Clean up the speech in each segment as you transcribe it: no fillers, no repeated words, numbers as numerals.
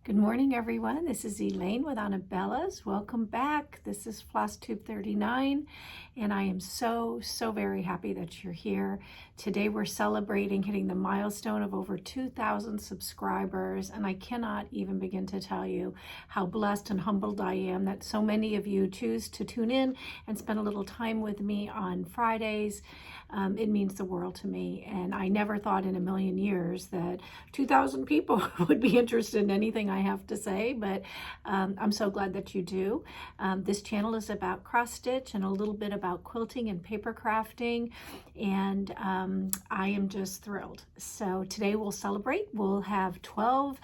Good morning, everyone. This is Elaine with Anabellas. Welcome back. This is Flosstube 39, and I am so very happy that you're here. Today we're celebrating hitting the milestone of over 2,000 subscribers, and I cannot even begin to tell you how blessed and humbled I am that so many of you choose to tune in and spend a little time with me on Fridays. It means the world to me, and I never thought in a million years that 2,000 people would be interested in anything I have to say, but I'm so glad that you do. This channel is about cross stitch and a little bit about quilting and paper crafting, and I am just thrilled. So today we'll celebrate. We'll have 12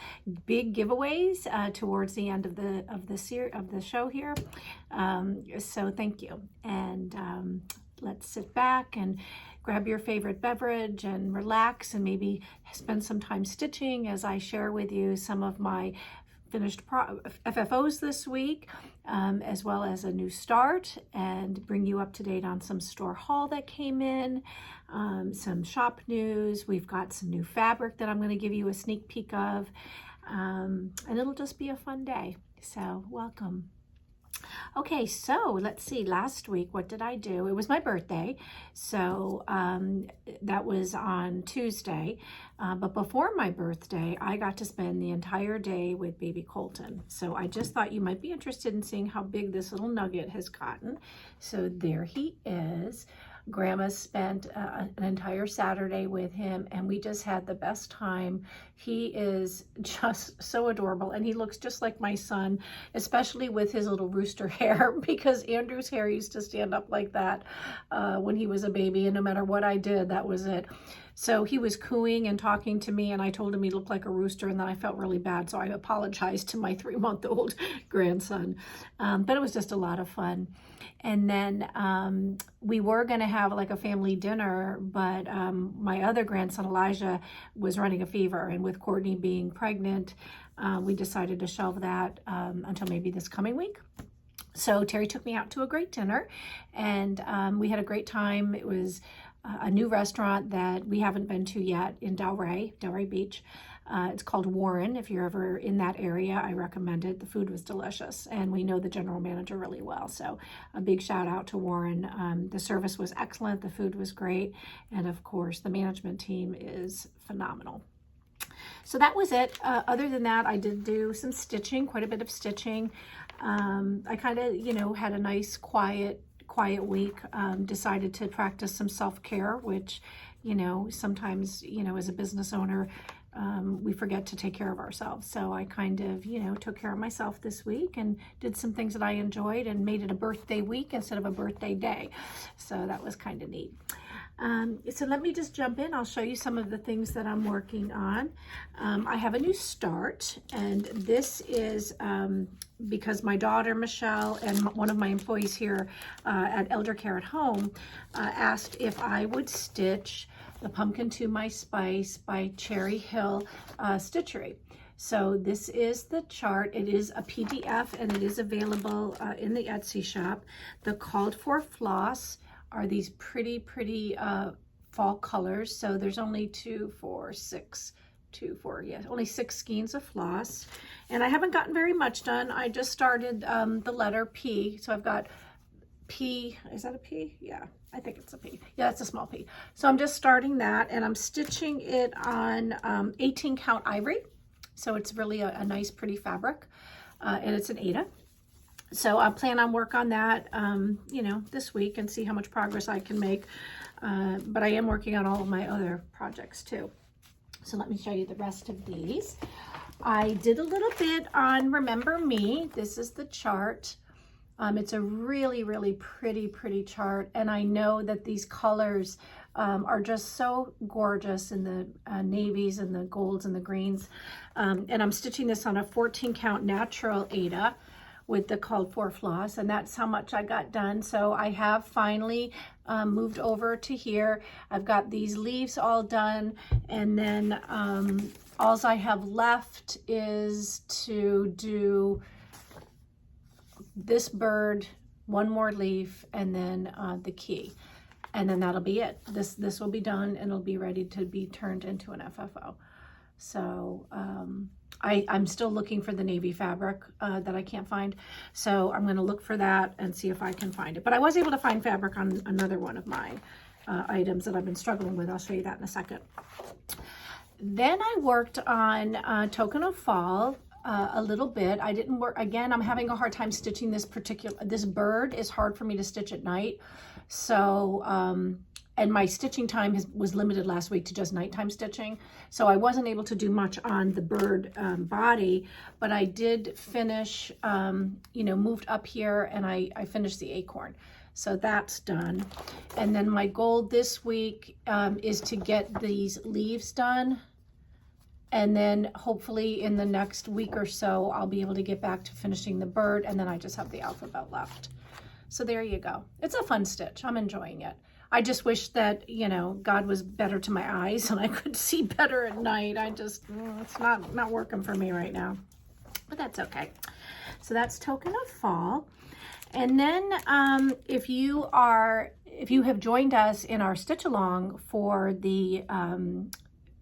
big giveaways towards the end of the show here. So thank you, and let's sit back and grab your favorite beverage and relax and maybe spend some time stitching as I share with you some of my finished FFOs this week, as well as a new start, and bring you up to date on some store haul that came in, some shop news. We've got some new fabric that I'm going to give you a sneak peek of, and it'll just be a fun day. So welcome. Okay, so let's see, last week, what did I do? It was my birthday, so that was on Tuesday, but before my birthday, I got to spend the entire day with baby Colton. So I just thought you might be interested in seeing how big this little nugget has gotten. So there he is. Grandma spent an entire Saturday with him, and we just had the best time. He is just so adorable, and he looks just like my son, especially with his little rooster hair, because Andrew's hair used to stand up like that when he was a baby, and no matter what I did, that was it. So he was cooing and talking to me, and I told him he looked like a rooster, and then I felt really bad, so I apologized to my 3-month-old grandson. But it was just a lot of fun. And then we were going to have like a family dinner, but my other grandson, Elijah, was running a fever, and with Courtney being pregnant, we decided to shelve that until maybe this coming week. So Terry took me out to a great dinner, and we had a great time. It was a new restaurant that we haven't been to yet in Delray Beach. It's called Warren. If you're ever in that area, I recommend it. The food was delicious, and we know the general manager really well. So a big shout out to Warren. The service was excellent. The food was great. And of course, the management team is phenomenal. So that was it. Other than that, I did do some stitching, quite a bit of stitching. I kind of, had a nice quiet week. Decided to practice some self-care, which, sometimes, as a business owner, we forget to take care of ourselves. So I kind of, took care of myself this week and did some things that I enjoyed and made it a birthday week instead of a birthday day. So that was kind of neat. So let me just jump in. I'll show you some of the things that I'm working on. I have a new start, and this is because my daughter Michelle and one of my employees here at Elder Care at Home asked if I would stitch the Pumpkin to My Spice by Cherry Hill Stitchery. So this is the chart. It is a PDF, and it is available in the Etsy shop. The called for floss are these pretty fall colors. So there's only only 6 skeins of floss, and I haven't gotten very much done. I just started the letter P, so I've got P. Is that a P? Yeah, I think it's a P. Yeah, it's a small P. So I'm just starting that, and I'm stitching it on 18 count ivory. So it's really a nice pretty fabric, and it's an Aida. So I plan on work on that, this week, and see how much progress I can make. But I am working on all of my other projects too. So let me show you the rest of these. I did a little bit on Remember Me. This is the chart. It's a really pretty chart, and I know that these colors are just so gorgeous in the navies and the golds and the greens. And I'm stitching this on a 14 count natural Aida with the called for floss, and that's how much I got done. So I have finally moved over to here. I've got these leaves all done, and then all I have left is to do this bird, one more leaf, and then the key, and then that'll be it. This will be done, and it'll be ready to be turned into an FFO. So I'm still looking for the navy fabric that I can't find. So I'm going to look for that and see if I can find it. But I was able to find fabric on another one of my items that I've been struggling with. I'll show you that in a second. Then I worked on Token of Fall a little bit. I didn't work, again, I'm having a hard time stitching this bird is hard for me to stitch at night. So, and my stitching time was limited last week to just nighttime stitching. So I wasn't able to do much on the bird body, but I did finish, you know, moved up here and I finished the acorn. So that's done. And then my goal this week is to get these leaves done. And then hopefully in the next week or so, I'll be able to get back to finishing the bird, and then I just have the alphabet left. So there you go. It's a fun stitch. I'm enjoying it. I just wish that, you know, God was better to my eyes and I could see better at night. I just, it's not working for me right now, but that's okay. So that's Token of Fall. And then if you have joined us in our stitch along for the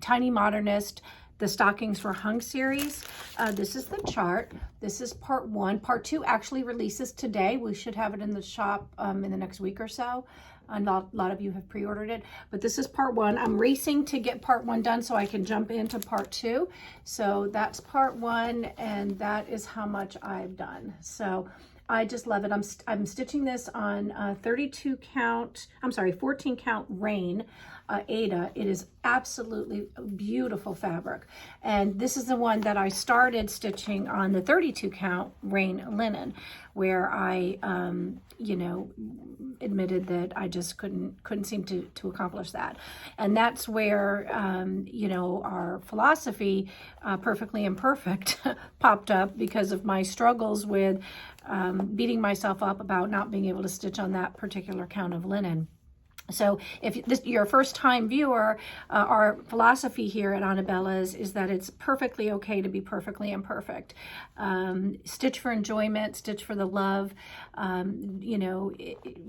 Tiny Modernist, the Stockings for Hung series, this is the chart. This is part 1. Part 2 actually releases today. We should have it in the shop in the next week or so. A lot of you have pre-ordered it, but this is part 1. I'm racing to get part 1 done so I can jump into part 2. So that's part 1, and that is how much I've done. So I just love it. I'm stitching this on 14 count rain. Ada. It is absolutely beautiful fabric. And this is the one that I started stitching on the 32 count rain linen, where I, you know, admitted that I just couldn't seem to accomplish that. And that's where, you know, our philosophy, Perfectly Imperfect, popped up because of my struggles with beating myself up about not being able to stitch on that particular count of linen. So if you're a first-time viewer, our philosophy here at Anabellas is that it's perfectly okay to be perfectly imperfect. Stitch for enjoyment, stitch for the love. You know,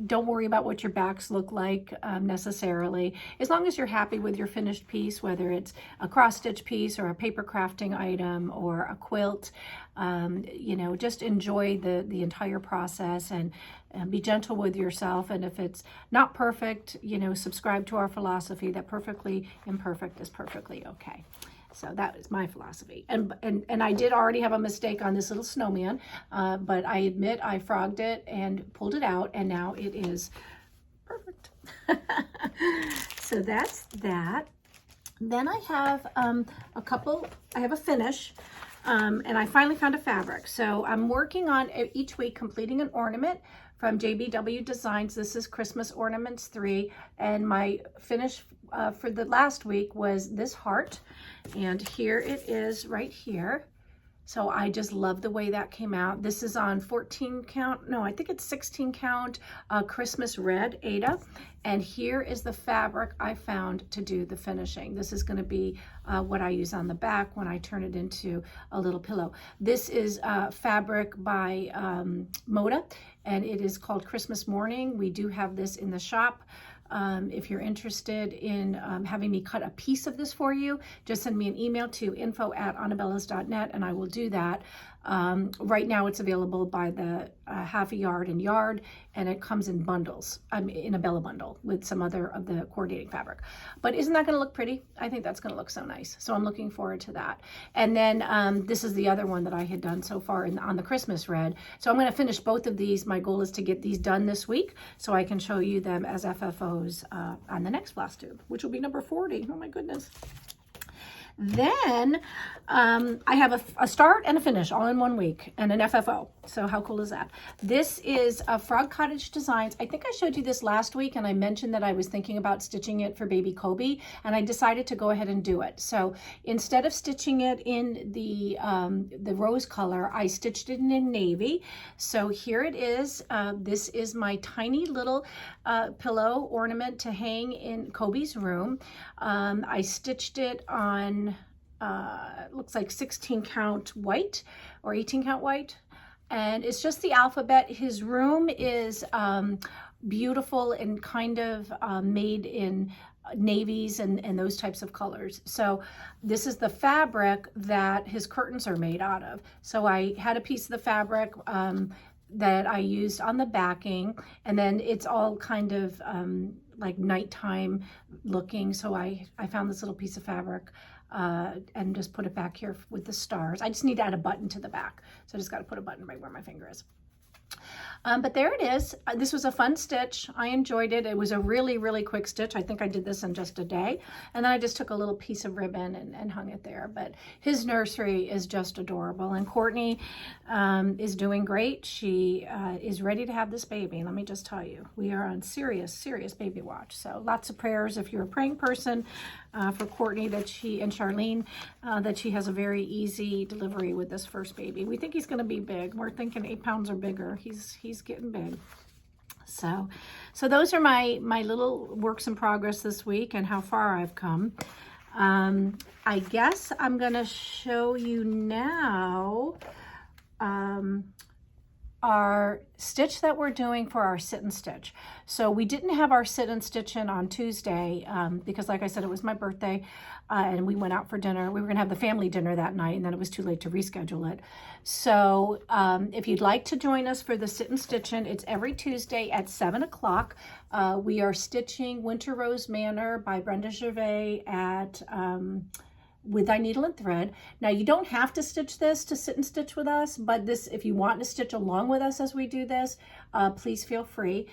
don't worry about what your backs look like necessarily. As long as you're happy with your finished piece, whether it's a cross-stitch piece or a paper crafting item or a quilt, you know, just enjoy the entire process and be gentle with yourself. And if it's not perfect, you know, subscribe to our philosophy that perfectly imperfect is perfectly okay. So that is my philosophy. And I did already have a mistake on this little snowman, but I admit I frogged it and pulled it out, and now it is perfect. So that's that. Then I have I have a finish. And I finally found a fabric. So I'm working on each week completing an ornament from JBW Designs. This is Christmas Ornaments 3. And my finish for the last week was this heart. And here it is right here. So I just love the way that came out. This is on 14 count, no, I think it's 16 count Christmas red Ada. And here is the fabric I found to do the finishing. This is gonna be what I use on the back when I turn it into a little pillow. This is fabric by Moda, and it is called Christmas Morning. We do have this in the shop. If you're interested in having me cut a piece of this for you, just send me an email to info@anabellas.net and I will do that. Right now it's available by the half a yard and yard, and it comes in bundles, in a BellaBundle with some other of the coordinating fabric. But isn't that gonna look pretty? I think that's gonna look so nice. So I'm looking forward to that. And then this is the other one that I had done so far on the Christmas red. So I'm gonna finish both of these. My goal is to get these done this week so I can show you them as FFOs on the next Flosstube, which will be number 40. Oh my goodness. Then I have a start and a finish all in one week, and an FFO. So how cool is that? This is a Frog Cottage Designs. I think I showed you this last week, and I mentioned that I was thinking about stitching it for baby Kobe, and I decided to go ahead and do it. So instead of stitching it in the rose color, I stitched it in navy. So here it is. This is my tiny little pillow ornament to hang in Kobe's room. I stitched it on looks like 16 count white or 18 count white, and it's just the alphabet. His room is beautiful and kind of made in navies and those types of colors. So this is the fabric that his curtains are made out of. So I had a piece of the fabric that I used on the backing, and then it's all kind of like nighttime looking. So I found this little piece of fabric and just put it back here with the stars. I just need to add a button to the back. So I just got to put a button right where my finger is. But there it is. This was a fun stitch. I enjoyed it. It was a really, really quick stitch. I think I did this in just a day. And then I just took a little piece of ribbon and hung it there. But his nursery is just adorable. And Courtney is doing great. She is ready to have this baby. Let me just tell you, we are on serious, serious baby watch. So lots of prayers if you're a praying person for Courtney and Charlene, that she has a very easy delivery with this first baby. We think he's going to be big. We're thinking 8 pounds or bigger. He's getting big. So those are my little works in progress this week and how far I've come. I guess I'm going to show you now our stitch that we're doing for our sit and stitch. So we didn't have our sit and stitch in on Tuesday because, like I said, it was my birthday and we went out for dinner. We were gonna have the family dinner that night, and then it was too late to reschedule it. So if you'd like to join us for the sit and stitch in, it's every Tuesday at 7 o'clock. We are stitching Winter Rose Manor by Brenda Gervais at with Thy Needle and Thread. Now, you don't have to stitch this to sit and stitch with us, but this, if you want to stitch along with us as we do this, please feel free.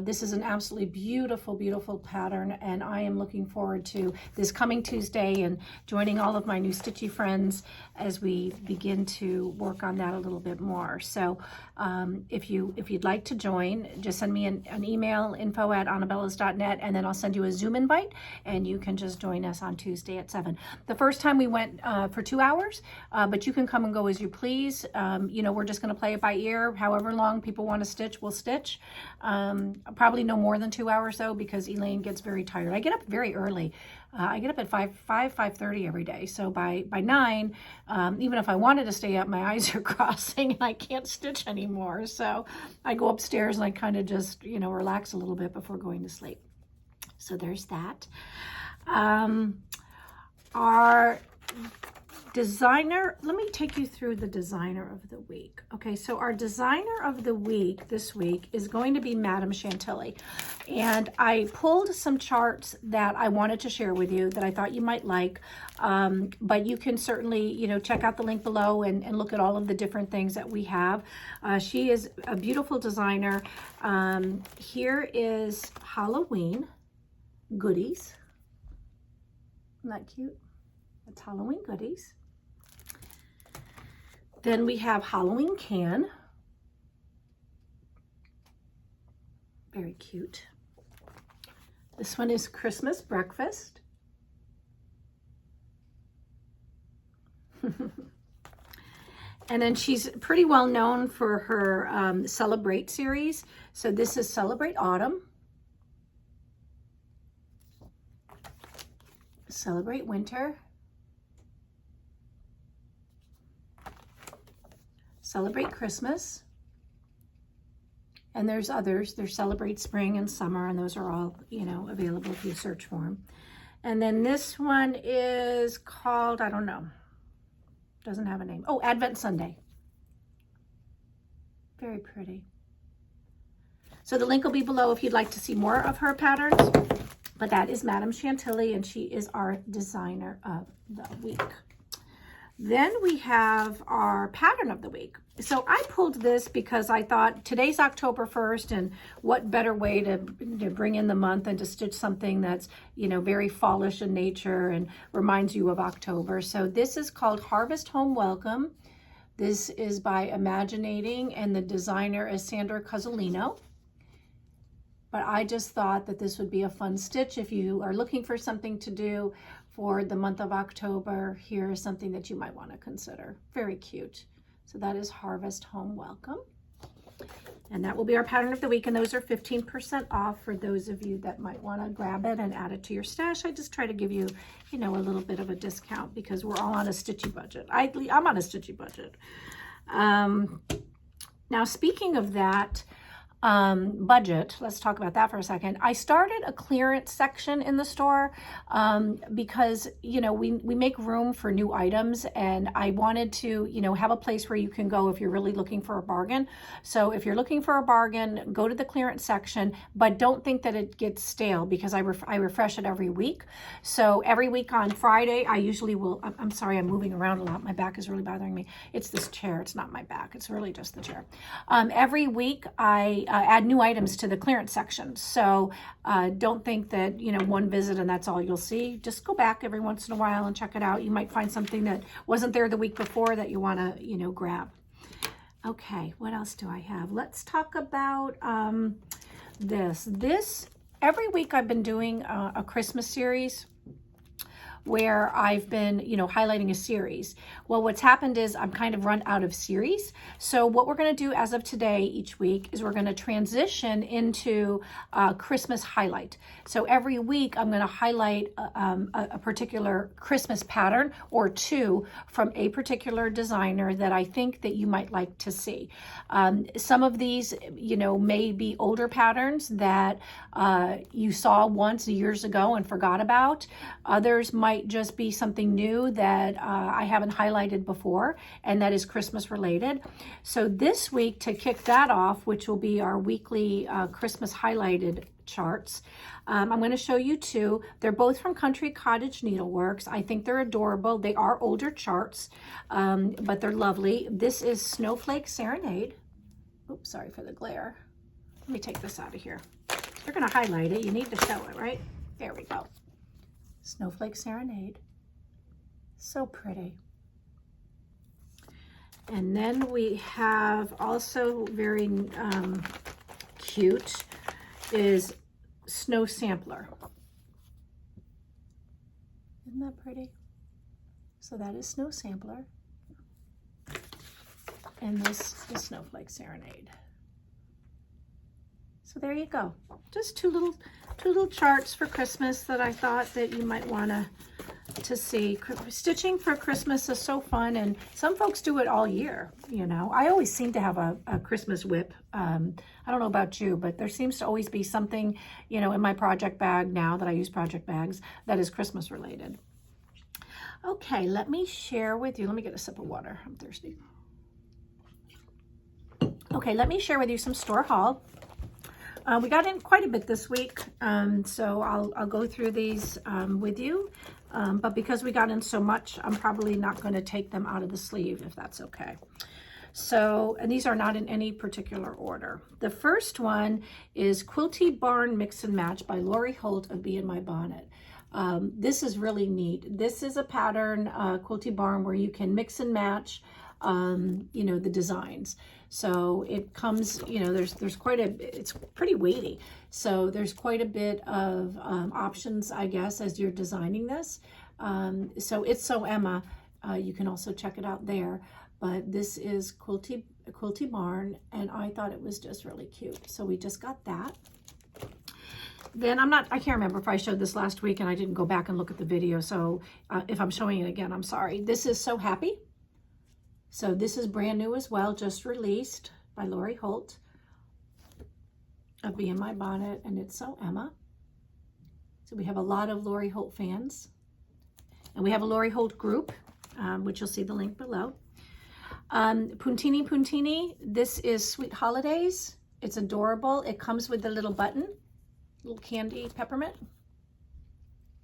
This is an absolutely beautiful, beautiful pattern, and I am looking forward to this coming Tuesday and joining all of my new stitchy friends as we begin to work on that a little bit more. So if you'd like to join, just send me an email, info@anabellas.net, and then I'll send you a Zoom invite, and you can just join us on Tuesday at 7. The first time we went for 2 hours, but you can come and go as you please. You know, we're just going to play it by ear. However long people want to stitch, we'll stitch. Probably no more than 2 hours though, because Elaine gets very tired. I get up very early. I get up at 5:30 every day. So by 9, even if I wanted to stay up, my eyes are crossing and I can't stitch anymore. So I go upstairs and I kind of just, you know, relax a little bit before going to sleep. So there's that. Our designer, let me take you through the designer of the week. Okay, so our designer of the week this week is going to be Madame Chantilly. And I pulled some charts that I wanted to share with you that I thought you might like. But you can certainly, you know, check out the link below and look at all of the different things that we have. She is a beautiful designer. Here is Halloween goodies. Isn't that cute? It's Halloween goodies. Then we have Halloween can. Very cute. This one is Christmas breakfast. And then she's pretty well known for her Celebrate series. So this is Celebrate Autumn. Celebrate Winter. Celebrate Christmas. And there's others. There's Celebrate Spring and Summer, and those are all, you know, available if you search for them. And then this one is called, I don't know, doesn't have a name. Oh, Advent Sunday. Very pretty. So the link will be below if you'd like to see more of her patterns. But that is Madame Chantilly, and she is our designer of the week. Then we have our pattern of the week. So I pulled this because I thought today's October 1st, and what better way to bring in the month and to stitch something that's, you know, very fallish in nature and reminds you of October. So this is called Harvest Home Welcome. This is by Imaginating, and the designer is Sandra Cozzolino. But I just thought that this would be a fun stitch if you are looking for something to do for the month of October. Here is something that you might want to consider. Very cute. So that is Harvest Home Welcome. And that will be our pattern of the week. And those are 15% off for those of you that might want to grab it and add it to your stash. I just try to give you, you know, a little bit of a discount because we're all on a stitchy budget. I'm on a stitchy budget. Now, speaking of that, budget, let's talk about that for a second. I started a clearance section in the store because, you know, we make room for new items, and I wanted to, you know, have a place where you can go if you're really looking for a bargain. So if you're looking for a bargain, go to the clearance section, but don't think that it gets stale, because I refresh it every week. So every week on Friday, I usually will, I'm sorry, I'm moving around a lot. My back is really bothering me. It's this chair. It's not my back. It's really just the chair. Every week I add new items to the clearance section. So don't think that, you know, one visit and that's all you'll see. Just go back every once in a while and check it out. You might find something that wasn't there the week before that you want to, you know, grab. Okay, what else do I have? Let's talk about this. Every week I've been doing a Christmas series where I've been, you know, highlighting a series. Well, what's happened is I'm kind of run out of series. So what we're going to do as of today each week is we're going to transition into Christmas highlight. So every week I'm going to highlight a particular Christmas pattern or two from a particular designer that I think that you might like to see. Some of these, you know, may be older patterns that you saw once years ago and forgot about. Others might just be something new that I haven't highlighted before, and that is Christmas related. So this week, to kick that off, which will be our weekly Christmas highlighted charts, I'm going to show you two. They're both from Cottage Needleworks. I think they're adorable. They are older charts, but they're lovely. This is Snowflake Serenade. Oops, sorry for the glare. Let me take this out of here. You're going to highlight it. You need to show it, right? There we go. Snowflake Serenade. So pretty. And then we have also very cute is Snow Sampler. Isn't that pretty? So that is Snow Sampler. And this is Snowflake Serenade. So there you go. Just two little charts for Christmas that I thought that you might want to see. Stitching for Christmas is so fun, and some folks do it all year, you know. I always seem to have a Christmas whip. I don't know about you, but there seems to always be something, you know, in my project bag now that I use project bags that is Christmas related. Okay, let me share with you. Let me get a sip of water. I'm thirsty. Okay, let me share with you some store haul. We got in quite a bit this week, so I'll go through these with you. But because we got in so much, I'm probably not going to take them out of the sleeve, if that's okay. So, and these are not in any particular order. The first one is Quilty Barn Mix and Match by Lori Holt of Bee in My Bonnet. This is really neat. This is a pattern, Quilty Barn, where you can mix and match, you know, the designs. So it comes, you know, there's quite a, it's pretty weighty. So there's quite a bit of options, I guess, as you're designing this. So It's So Emma, you can also check it out there. But this is Quilty Barn, and I thought it was just really cute. So we just got that. Then I can't remember if I showed this last week and I didn't go back and look at the video. So if I'm showing it again, I'm sorry. This is So Happy. So this is brand new as well, just released by Lori Holt of Bee in My Bonnet, and It's So Emma. So we have a lot of Lori Holt fans. And we have a Lori Holt group, which you'll see the link below. Puntini. This is Sweet Holidays. It's adorable. It comes with the little button, little candy peppermint.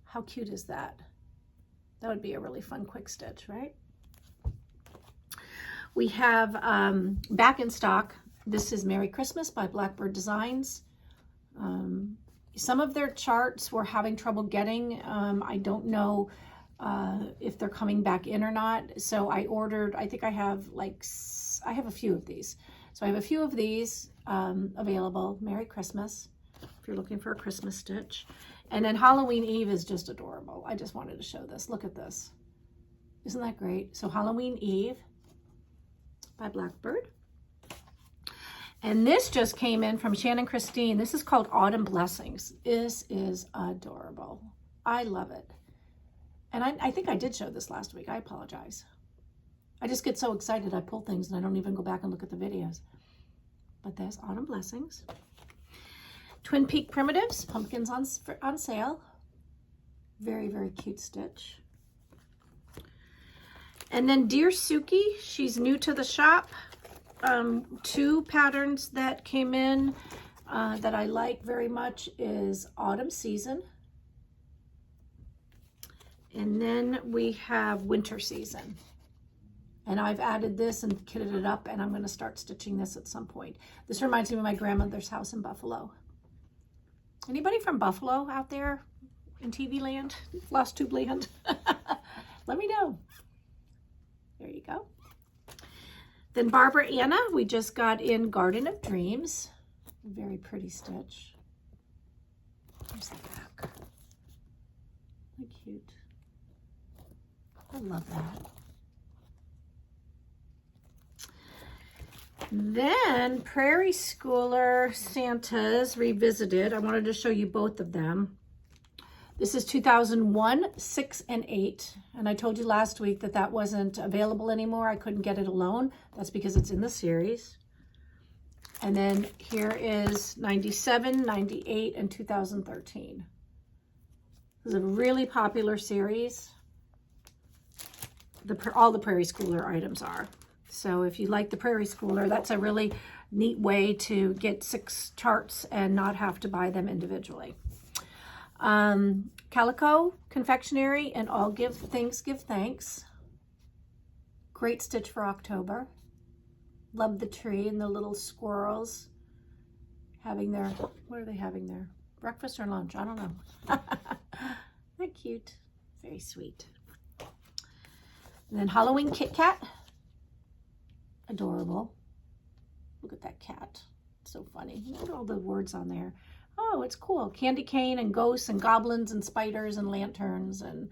How cute is that? That would be a really fun quick stitch, right? We have back in stock, this is Merry Christmas by Blackbird Designs. Some of their charts we're having trouble getting. I don't know if they're coming back in or not. So I ordered, I think I have a few of these. So I have a few of these available. Merry Christmas, if you're looking for a Christmas stitch. And then Halloween Eve is just adorable. I just wanted to show this. Look at this. Isn't that great? So Halloween Eve by Blackbird. And this just came in from Shannon Christine. This is called Autumn Blessings. This is adorable. I love it. And I think I did show this last week. I apologize. I just get so excited I pull things and I don't even go back and look at the videos. but there's Autumn Blessings. Twin Peak Primitives, pumpkins on sale. Very, very cute stitch. And then Dear Suki, she's new to the shop. 2 patterns that came in that I like very much is Autumn Season. And then we have Winter Season. And I've added this and kitted it up, and I'm going to start stitching this at some point. This reminds me of my grandmother's house in Buffalo. Anybody from Buffalo out there in TV land, Flosstube land? Let me know. There you go. Then Barbara Anna, we just got in Garden of Dreams. Very pretty stitch. Here's the back. How cute. I love that. Then Prairie Schooler Santas Revisited. I wanted to show you both of them. This is 2001, 6, and 8. And I told you last week that that wasn't available anymore. I couldn't get it alone. That's because it's in the series. And then here is 97, 98, and 2013. This is a really popular series. All the Prairie Schooler items are. So if you like the Prairie Schooler, that's a really neat way to get 6 charts and not have to buy them individually. Calico Confectionery and All Give Thanks. Great stitch for October. Love the tree and the little squirrels having their, what are they having there? Breakfast or lunch? I don't know. They're cute. Very sweet. And then Halloween Kit Kat. Adorable. Look at that cat. So funny. Look at all the words on there. Oh, it's cool. Candy cane and ghosts and goblins and spiders and lanterns and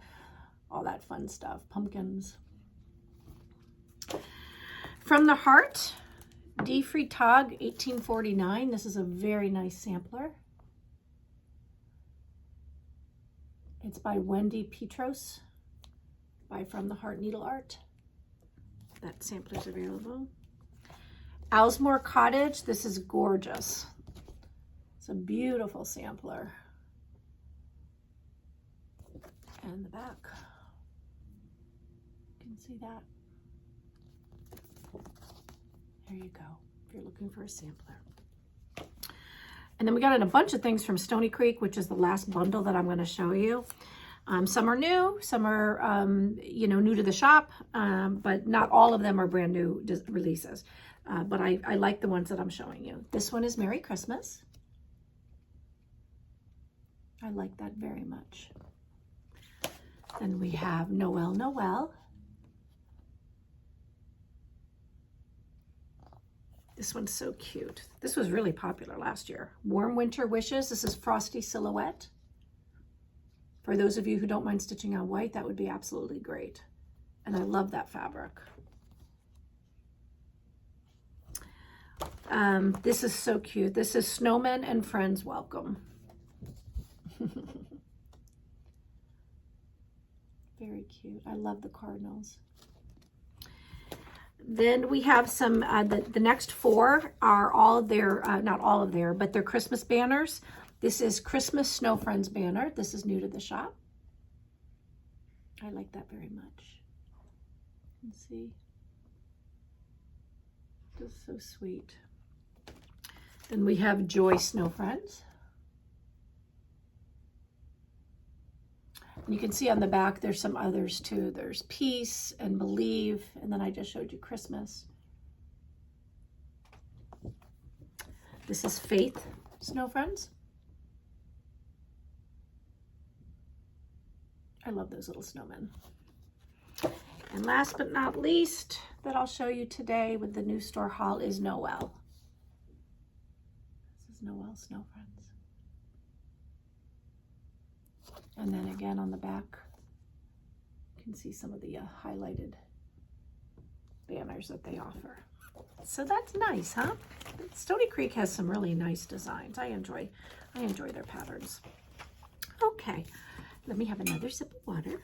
all that fun stuff. Pumpkins. From the Heart, Die Freitag 1849. This is a very nice sampler. It's by Wendy Petros by From the Heart Needle Art. That sampler's available. Owlsmore Cottage. This is gorgeous. It's a beautiful sampler. And the back. You can see that. There you go, if you're looking for a sampler. And then we got in a bunch of things from Stoney Creek, which is the last bundle that I'm going to show you. Some are new, some are, new to the shop, but not all of them are brand new releases. But I like the ones that I'm showing you. This one is Merry Christmas. I like that very much. Then we have Noel Noel. This one's so cute. This was really popular last year. Warm Winter Wishes. This is Frosty Silhouette. For those of you who don't mind stitching on white, that would be absolutely great. And I love that fabric. This is so cute. This is Snowmen and Friends Welcome. Very cute. I love the cardinals. Then we have some, the next 4 are all their, not all of their, but they're Christmas banners. This is Christmas Snow Friends banner. This is new to the shop. I like that very much. You can see. Just so sweet. Then we have Joy Snow Friends. And you can see on the back, there's some others too. There's Peace and Believe, and then I just showed you Christmas. This is Faith Snow Friends. I love those little snowmen. And last but not least, that I'll show you today with the new store haul is Noel. This is Noel Snow Friends. And then again on the back, you can see some of the highlighted banners that they offer. So that's nice, huh? Stoney Creek has some really nice designs. I enjoy their patterns. Okay, let me have another sip of water.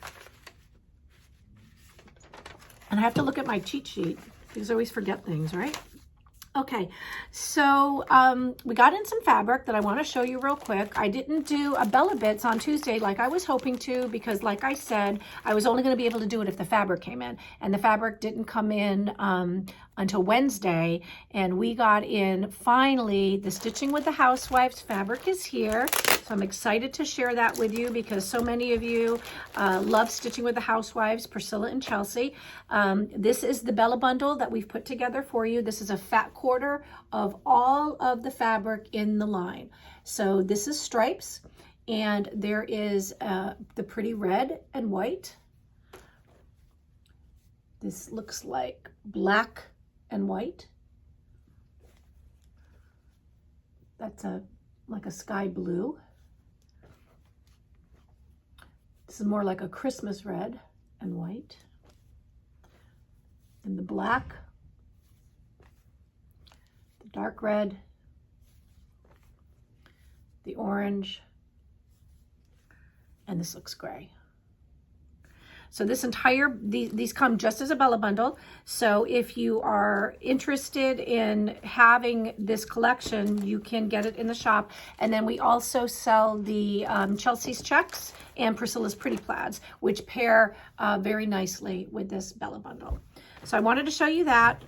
And I have to look at my cheat sheet because I always forget things, right? Okay, so we got in some fabric that I want to show you real quick. I didn't do a BellaBits on Tuesday like I was hoping to, because like I said, I was only going to be able to do it if the fabric came in, and the fabric didn't come in until Wednesday, and we got in finally the Stitching with the Housewives fabric is here. So I'm excited to share that with you because so many of you love Stitching with the Housewives, Priscilla and Chelsea. This is the BellaBundle that we've put together for you. This is a fat quarter of all of the fabric in the line. So this is stripes, and there is the pretty red and white. This looks like black and white. That's like a sky blue. This is more like a Christmas red and white. And the black, the dark red, the orange, and this looks gray. So this entire, these come just as a BellaBundle. So if you are interested in having this collection, you can get it in the shop. And then we also sell the Chelsea's checks and Priscilla's pretty plaids, which pair very nicely with this BellaBundle. So I wanted to show you that.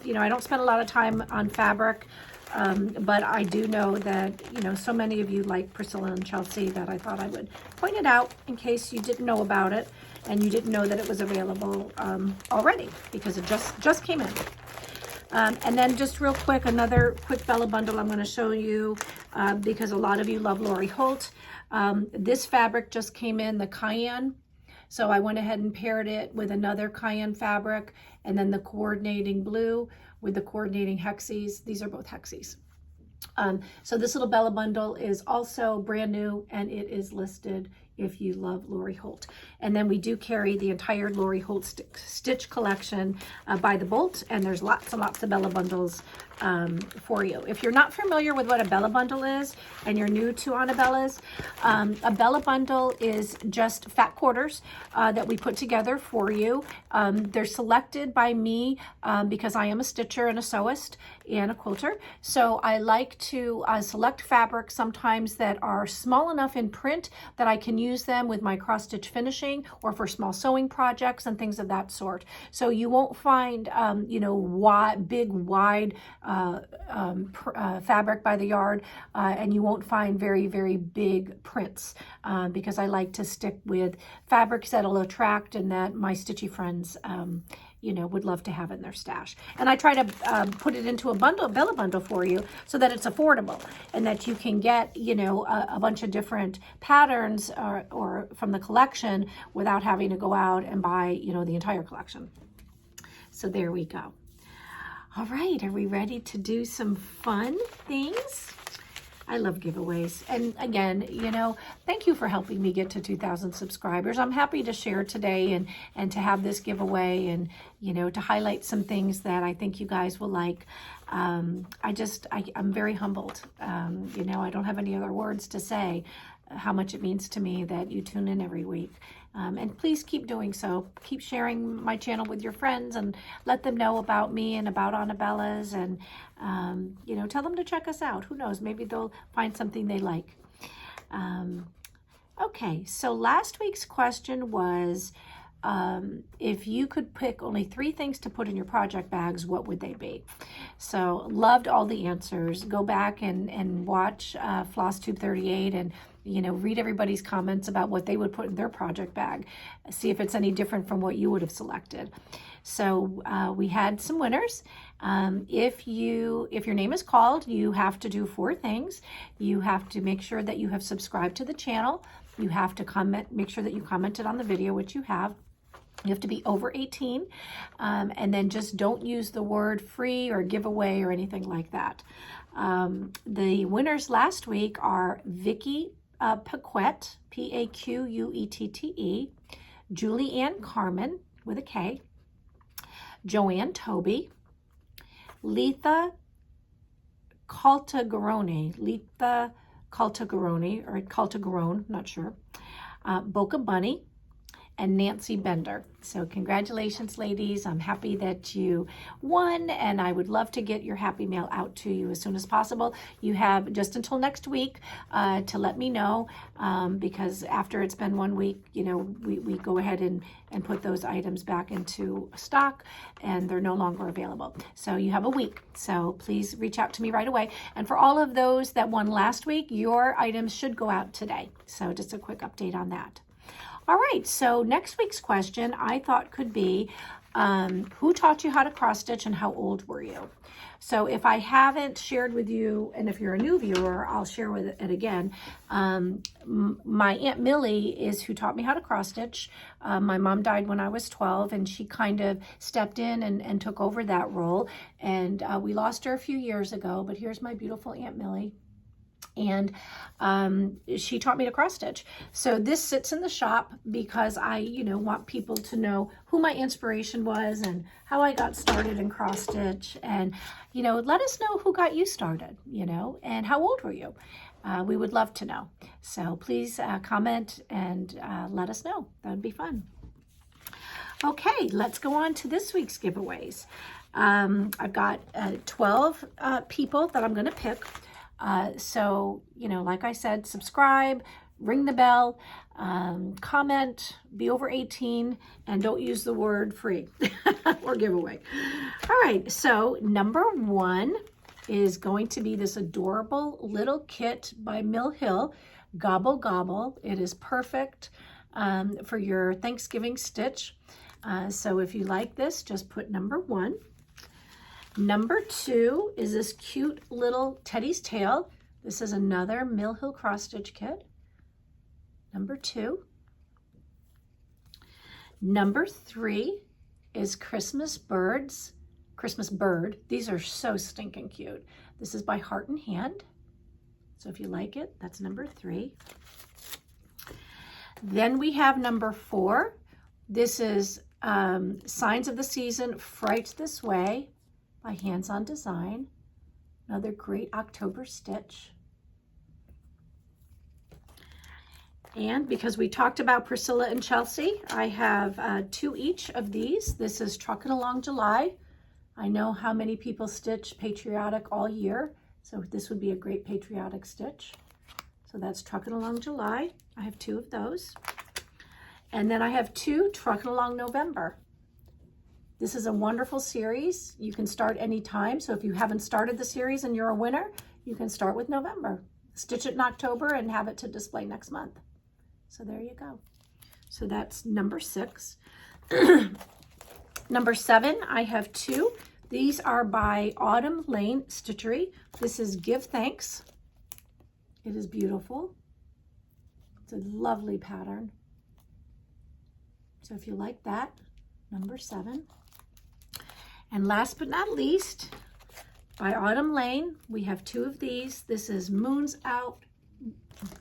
You know, I don't spend a lot of time on fabric, but I do know that, you know, so many of you like Priscilla and Chelsea that I thought I would point it out in case you didn't know about it and you didn't know that it was available already, because it just came in. And then just real quick, another quick BellaBundle I'm going to show you because a lot of you love Lori Holt. This fabric just came in, the cayenne. So I went ahead and paired it with another cayenne fabric and then the coordinating blue with the coordinating hexies. These are both hexies. So this little BellaBundle is also brand new, and it is listed if you love Lori Holt. And then we do carry the entire Lori Holt stitch collection by the bolt, and there's lots and lots of BellaBundles for you. If you're not familiar with what a BellaBundle is and you're new to Anabellas, a BellaBundle is just fat quarters that we put together for you. They're selected by me because I am a stitcher and a sewist and a quilter. So I like to select fabric sometimes that are small enough in print that I can use them with my cross stitch finishing or for small sewing projects and things of that sort. So you won't find, you know, big, wide fabric by the yard, and you won't find very, very big prints because I like to stick with fabrics that'll attract and that my stitchy friends you know, would love to have in their stash. And I try to put it into a bundle, BellaBundle for you so that it's affordable and that you can get, you know, a bunch of different patterns or from the collection without having to go out and buy, you know, the entire collection. So there we go. All right, are we ready to do some fun things? I love giveaways. And again, you know, thank you for helping me get to 2,000 subscribers. I'm happy to share today and to have this giveaway and, you know, to highlight some things that I think you guys will like. I'm very humbled. You know, I don't have any other words to say how much it means to me that you tune in every week. And please keep doing so. Keep sharing my channel with your friends and let them know about me and about Anabellas, and you know, tell them to check us out. Who knows, maybe they'll find something they like. Okay, so last week's question was, if you could pick only 3 things to put in your project bags, what would they be? So loved all the answers. Go back and watch Flosstube 38 and, you know, read everybody's comments about what they would put in their project bag. See if it's any different from what you would have selected. So we had some winners. If your name is called, you have to do 4 things. You have to make sure that you have subscribed to the channel. You have to make sure that you commented on the video, which you have. You have to be over 18, and then just don't use the word free or giveaway or anything like that. The winners last week are Vicki Paquette, Paquette, Julianne Karman with a K, Joanne Toby, Letha Caltagarone, or Caltagarone, not sure, Boca Bunny, and Nancy Bender. So congratulations, ladies. I'm happy that you won, and I would love to get your happy mail out to you as soon as possible. You have just until next week to let me know, because after it's been 1 week, you know, we go ahead and put those items back into stock, and they're no longer available. So you have a week. So please reach out to me right away. And for all of those that won last week, your items should go out today. So just a quick update on that. All right, so next week's question I thought could be, who taught you how to cross stitch and how old were you? So if I haven't shared with you, and if you're a new viewer, I'll share with it again. My Aunt Millie is who taught me how to cross stitch. My mom died when I was 12, and she kind of stepped in and took over that role. And we lost her a few years ago, but here's my beautiful Aunt Millie. And she taught me to cross stitch. So this sits in the shop because I, you know, want people to know who my inspiration was and how I got started in cross stitch. And, you know, let us know who got you started, you know, and how old were you? We would love to know. So please comment and let us know. That would be fun. Okay, let's go on to this week's giveaways. I've got 12 people that I'm going to pick. So, you know, like I said, subscribe, ring the bell, comment, be over 18, and don't use the word free or giveaway. All right, so number 1 is going to be this adorable little kit by Mill Hill, Gobble Gobble. It is perfect for your Thanksgiving stitch. So if you like this, just put number 1. Number 2 is this cute little Teddy's Tail. This is another Mill Hill cross stitch kit. Number 2. Number 3 is Christmas Bird. These are so stinking cute. This is by Heart and Hand. So if you like it, that's number 3. Then we have number 4. This is Signs of the Season, Fright This Way, by Hands On Design. Another great October stitch. And because we talked about Priscilla and Chelsea, I have 2 each of these. This is Truckin' Along July. I know how many people stitch patriotic all year, so this would be a great patriotic stitch. So that's Truckin' Along July. I have 2 of those. And then I have 2 Truckin' Along November. This is a wonderful series. You can start anytime. So if you haven't started the series and you're a winner, you can start with November. Stitch it in October and have it to display next month. So there you go. So that's number 6. Number 7, I have 2. These are by Autumn Lane Stitchery. This is Give Thanks. It is beautiful. It's a lovely pattern. So if you like that, number 7. And last but not least, by Autumn Lane, we have 2 of these. This is Moons Out,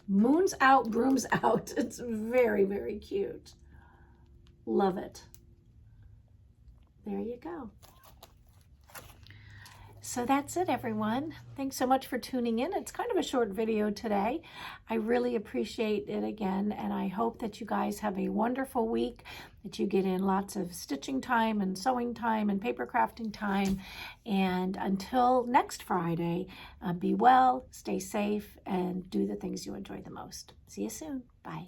Brooms Out. It's very, very cute. Love it. There you go. So that's it, everyone. Thanks so much for tuning in. It's kind of a short video today. I really appreciate it again, and I hope that you guys have a wonderful week, that you get in lots of stitching time and sewing time and paper crafting time. And until next Friday, be well, stay safe, and do the things you enjoy the most. See you soon. Bye.